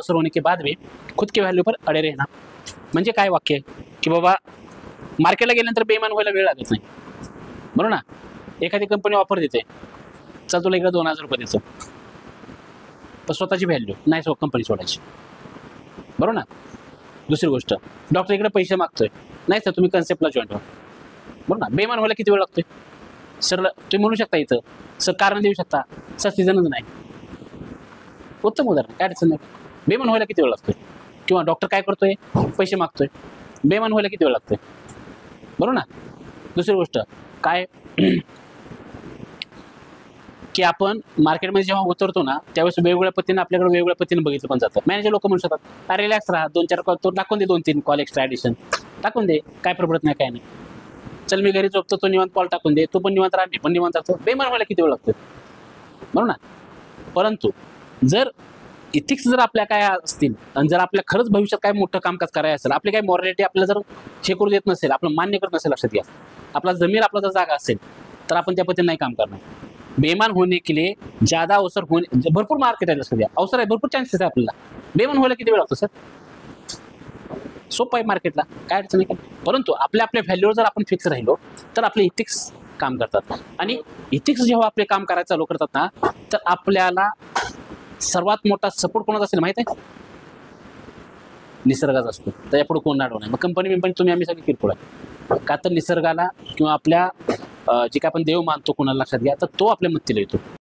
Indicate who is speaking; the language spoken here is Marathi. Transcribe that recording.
Speaker 1: अवसर होने के बाद भी खुद के व्हॅल्यू पर अडे रहना. म्हणजे काय वाक्य की बाबा मार्केटला गेल्यानंतर बेईमान व्हायला वेळ लागत नाही, बरोबर ना. एखादी कंपनी ऑफर देते, चल तुला इकडे 2000 रुपये देतो, पण स्वतःची व्हॅल्यू नाही कंपनी सोडायची, बरोबर ना. दुसरी गोष्ट, डॉक्टर इकडे पैसे मागतोय, नाही सर तुम्ही कन्सेप्टला जॉईन व्हा, बरोबर ना. बेईमान व्हायला किती वेळ लागतोय सर? तुम्ही म्हणू शकता इथं सर, कारण देऊ शकता सर, सीझनच नाही. उत्तम उदाहरण, काय अडचण नाही. बेईमान व्हायला किती वेळ लागतोय? किंवा डॉक्टर काय करतोय, पैसे मागतोय, बेईमान व्हायला किती वेळ लागतोय, बरोबर ना. दुसरी गोष्ट काय की आपण मार्केटमध्ये जेव्हा उतरतो ना, त्यावेळेस वेगवेगळ्या पद्धतीने आपल्याकडे वेगवेगळ्या पद्धतीने बघितलं पण जातं. मॅनेजर लोक म्हणू शकतात, अरे रिलॅक्स राहा, 2-4 कॉल तो टाकून दे, 2-3 कॉल एक्स्ट्रा ॲडिशन टाकून दे, काय प्रॉब्लेम नाही, काय नाही. चल मी घरी झोपतो, तो निवांत कॉल टाकून दे, तो पण निवांत राहा, मी पण निवांत राहतो. बेईमान व्हायला किती वेळ लागतो, बरोबर ना. परंतु जर इथिक्स जर आपल्या काय असतील आणि जर आपल्या खरंच भविष्यात काय मोठं कामकाज करायचं असेल, आपली काय मॉरॅलिटी आपल्याला जर हे करू देत नसेल, आपलं मान्य करत नसेल, लक्षात घ्या, आपला जमीर आपला जर जागा असेल तर आपण त्या पद्धतीने नाही काम करणार. बेईमान होने के लिए ज्यादा अवसर होणे, भरपूर मार्केट आहे, लक्षात घ्या, अवसर आहे, भरपूर चान्सेस आहे आपल्याला. बेईमान व्हायला किती वेळ लागतो सर? सोपं आहे मार्केटला, काय अडचण नाही. परंतु आपल्या व्हॅल्यूवर जर आपण फिक्स राहिलो तर आपले इथिक्स काम करतात. आणि इथिक्स जेव्हा आपले काम करायला चालू करतात ना, तर आपल्याला सर्वात मोठा सपोर्ट कोणाचा असेल माहित आहे? निसर्गाचा असतो. त्याच्या पुढे कोण नाडवणार. मग कंपनी तुम्ही आम्ही सगळी किरकोळ आहे, का तर निसर्गाला किंवा आपल्या जे काय आपण देव मानतो कोणाला, लक्षात घ्या, तर तो आपल्या मत्तीला येतो.